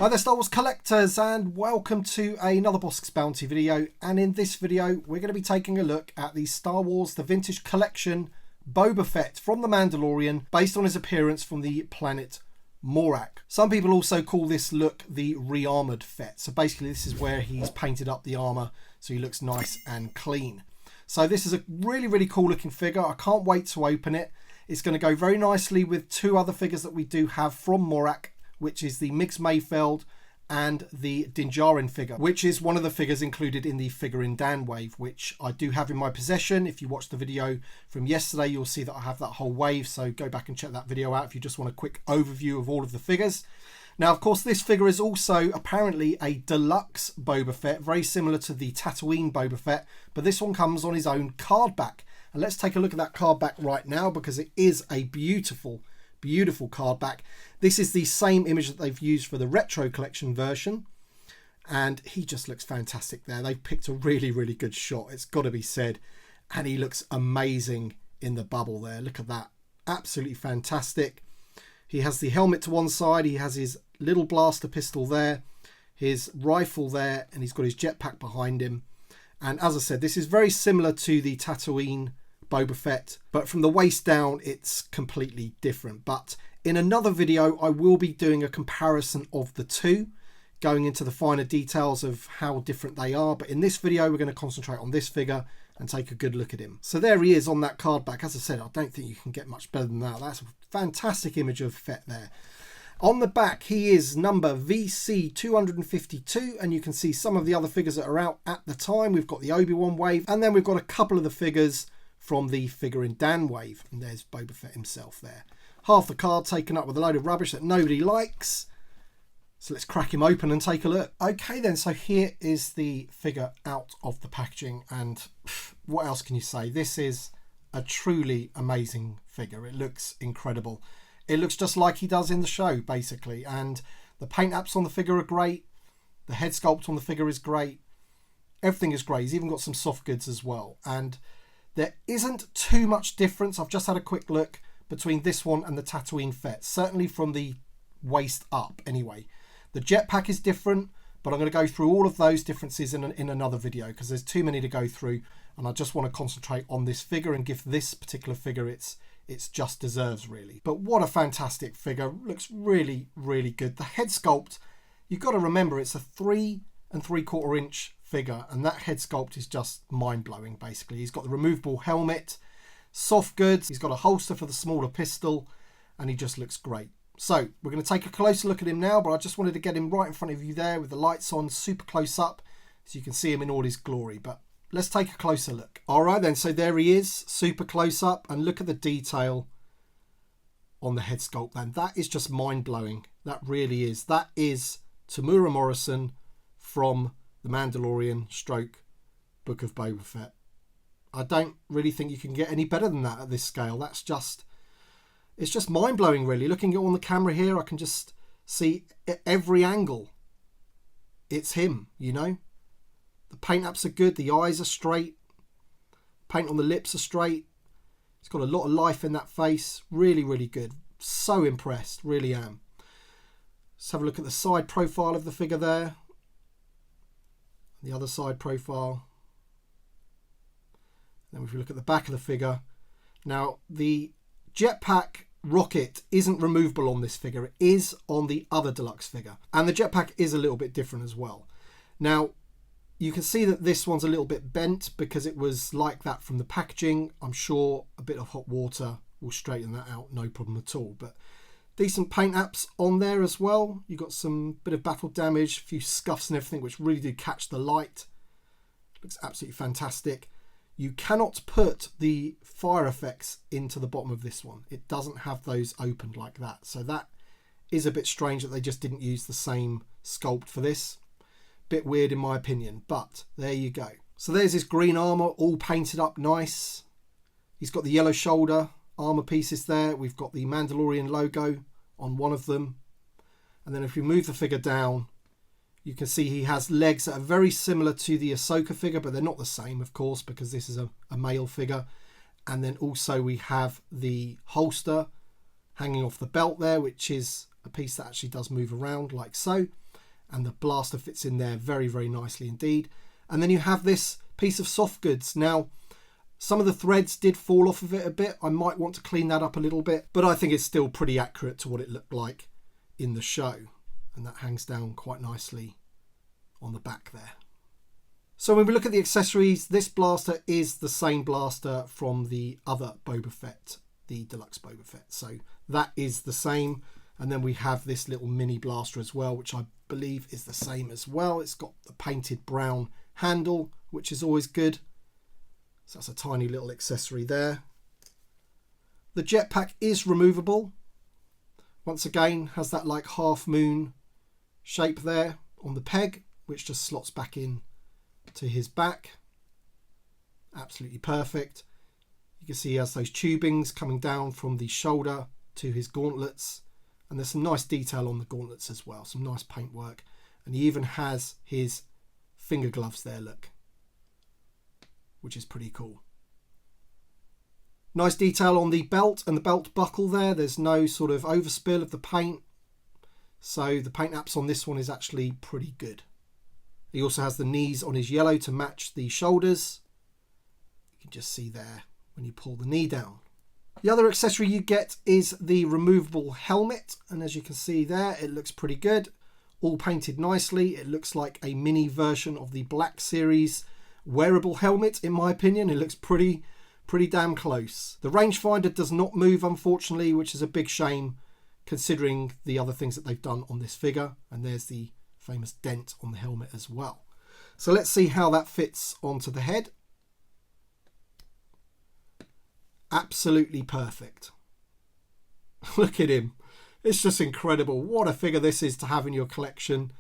Hi there Star Wars collectors, and welcome to another Bossk's Bounty video. And in this video we're going to be taking a look at the Star Wars The Vintage Collection Boba Fett from The Mandalorian, based on his appearance from the planet Morak. Some people also call this look the re-armored Fett. So basically this is where he's painted up the armor so he looks nice and clean. So this is a really cool looking figure. I can't wait to open it. It's going to go very nicely with two other figures that we do have from Morak, which is the Migs Mayfeld and the Din Djarin figure, which is one of the figures included in the Figure in Dan wave, which I do have in my possession. If you watch the video from yesterday, you'll see that I have that whole wave, so go back and check that video out if you just want a quick overview of all of the figures. Now, of course, this figure is also apparently a deluxe Boba Fett, very similar to the Tatooine Boba Fett, but this one comes on his own card back. And let's take a look at that card back right now, because it is a beautiful card back. This is the same image that they've used for the retro collection version, and he just looks fantastic there. They've picked a really good shot, it's got to be said, and he looks amazing in the bubble there. Look at that, absolutely fantastic. He has the helmet to one side, he has his little blaster pistol there, his rifle there, and he's got his jetpack behind him. And as I said, this is very similar to the Tatooine Boba Fett, but from the waist down it's completely different. But in another video I will be doing a comparison of the two, going into the finer details of how different they are. But in this video we're going to concentrate on this figure and take a good look at him. So there he is on that card back. As I said, I don't think you can get much better than that. That's a fantastic image of Fett there. On the back he is number VC252, and you can see some of the other figures that are out at the time. We've got the Obi-Wan wave, and then we've got a couple of the figures from the Figure in Dan wave, and there's Boba Fett himself there. Half the card taken up with a load of rubbish that nobody likes. So let's crack him open and take a look. Okay then, so here is the figure out of the packaging, and what else can you say? This is a truly amazing figure. It looks incredible. It looks just like he does in the show, basically, and the paint apps on the figure are great. The head sculpt on the figure is great. Everything is great. He's even got some soft goods as well, and there isn't too much difference. I've just had a quick look between this one and the Tatooine Fett, certainly from the waist up anyway. The jetpack is different, but I'm going to go through all of those differences in another video, because there's too many to go through, and I just want to concentrate on this figure and give this particular figure its just deserves, really. But what a fantastic figure. Looks really good. The head sculpt, you've got to remember, it's a 3 3/4 inch figure, and that head sculpt is just mind-blowing. Basically, he's got the removable helmet, soft goods, he's got a holster for the smaller pistol, and he just looks great. So we're going to take a closer look at him now, but I just wanted to get him right in front of you there with the lights on, super close up, so you can see him in all his glory. But let's take a closer look. All right then, so there he is, super close up, and look at the detail on the head sculpt, and that is just mind-blowing. That really is. That is Temuera Morrison from The Mandalorian / Book of Boba Fett. I don't really think you can get any better than that at this scale. It's just mind-blowing, really. Looking at on the camera here, I can just see at every angle it's him, you know. The paint apps are good, the eyes are straight, paint on the lips are straight. He's got a lot of life in that face. Really good. So impressed, really am. Let's have a look at the side profile of the figure there. The other side profile. Then if we look at the back of the figure, now the jetpack rocket isn't removable on this figure. It is on the other deluxe figure, and the jetpack is a little bit different as well. Now you can see that this one's a little bit bent because it was like that from the packaging. I'm sure a bit of hot water will straighten that out, no problem at all. But decent paint apps on there as well. You got some bit of battle damage, a few scuffs and everything, which really did catch the light. Looks absolutely fantastic. You cannot put the fire effects into the bottom of this one. It doesn't have those opened like that. So that is a bit strange that they just didn't use the same sculpt for this. Bit weird in my opinion, but there you go. So there's his green armor, all painted up nice. He's got the yellow shoulder armor pieces there. We've got the Mandalorian logo on one of them. And then if we move the figure down, you can see he has legs that are very similar to the Ahsoka figure, but they're not the same, of course, because this is a male figure. And then also we have the holster hanging off the belt there, which is a piece that actually does move around like so. and the blaster fits in there very, very nicely indeed. And then you have this piece of soft goods. Now, some of the threads did fall off of it a bit. I might want to clean that up a little bit, but I think it's still pretty accurate to what it looked like in the show. And that hangs down quite nicely on the back there. So when we look at the accessories, this blaster is the same blaster from the other Boba Fett, the Deluxe Boba Fett. So that is the same. And then we have this little mini blaster as well, which I believe is the same as well. It's got the painted brown handle, which is always good. So that's a tiny little accessory there. The jetpack is removable. Once again, has that like half moon shape there on the peg, which just slots back in to his back. Absolutely perfect. You can see he has those tubings coming down from the shoulder to his gauntlets, and there's some nice detail on the gauntlets as well, some nice paintwork, and he even has his finger gloves there, look, which is pretty cool. Nice detail on the belt and the belt buckle there. There's no sort of overspill of the paint, so the paint apps on this one is actually pretty good. He also has the knees on his yellow to match the shoulders. You can just see there when you pull the knee down. The other accessory you get is the removable helmet, and as you can see there, it looks pretty good. All painted nicely. It looks like a mini version of the Black Series wearable helmet, in my opinion. It looks pretty damn close. The rangefinder does not move, unfortunately, which is a big shame considering the other things that they've done on this figure. And there's the famous dent on the helmet as well. So let's see how that fits onto the head. Absolutely perfect. Look at him. It's just incredible. What a figure this is to have in your collection.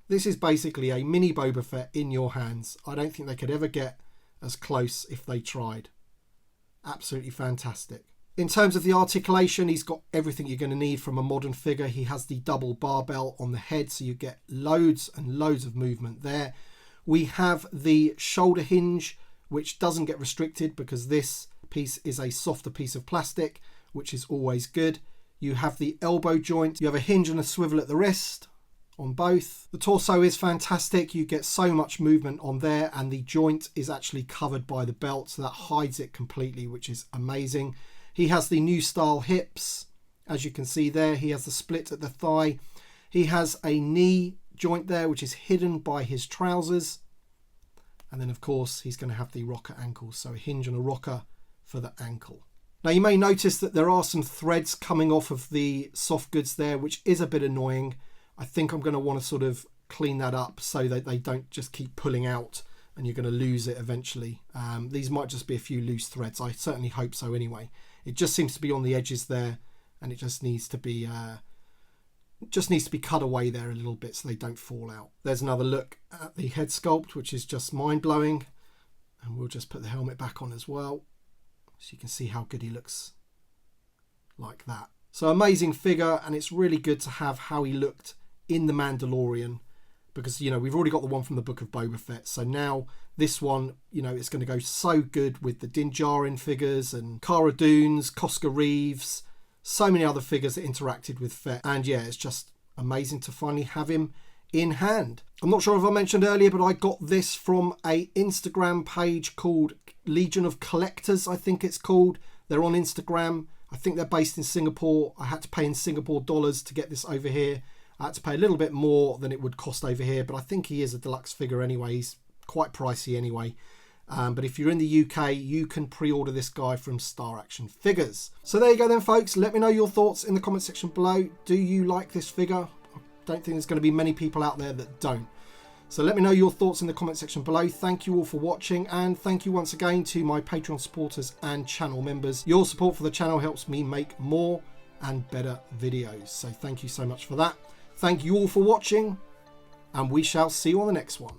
This is basically a mini Boba Fett in your hands. I don't think they could ever get as close if they tried. Absolutely fantastic. In terms of the articulation, he's got everything you're going to need from a modern figure. He has the double barbell on the head, so you get loads and loads of movement there. We have the shoulder hinge, which doesn't get restricted because this piece is a softer piece of plastic, which is always good. You have the elbow joint. You have a hinge and a swivel at the wrist on both. The torso is fantastic. You get so much movement on there, and the joint is actually covered by the belt, so that hides it completely, which is amazing. He has the new style hips, as you can see there. He has the split at the thigh. He has a knee joint there, which is hidden by his trousers. And then, of course, he's going to have the rocker ankles, so a hinge and a rocker for the ankle. Now, you may notice that there are some threads coming off of the soft goods there, which is a bit annoying. I think I'm going to want to sort of clean that up so that they don't just keep pulling out and you're going to lose it eventually. These might just be a few loose threads. I certainly hope so anyway. It just seems to be on the edges there, and it just needs to be cut away there a little bit so they don't fall out. There's another look at the head sculpt, which is just mind-blowing. And we'll just put the helmet back on as well, so you can see how good he looks like that. So amazing figure, and it's really good to have how he looked in The Mandalorian, because, you know, we've already got the one from the Book of Boba Fett. So now this one, you know, it's going to go so good with the Din Djarin figures and Cara Dune's, Cosca Reeves, so many other figures that interacted with Fett. And yeah, it's just amazing to finally have him in hand. I'm not sure if I mentioned earlier, but I got this from a Instagram page called Legion of Collectors, I think it's called. They're on Instagram. I think they're based in Singapore. I had to pay in Singapore dollars to get this over here. I had to pay a little bit more than it would cost over here, but I think he is a deluxe figure anyway. He's quite pricey anyway. But if you're in the UK, you can pre-order this guy from Star Action Figures. So there you go then, folks. Let me know your thoughts in the comment section below. Do you like this figure? I don't think there's going to be many people out there that don't. So let me know your thoughts in the comment section below. Thank you all for watching, and thank you once again to my Patreon supporters and channel members. Your support for the channel helps me make more and better videos. So thank you so much for that. Thank you all for watching, and we shall see you on the next one.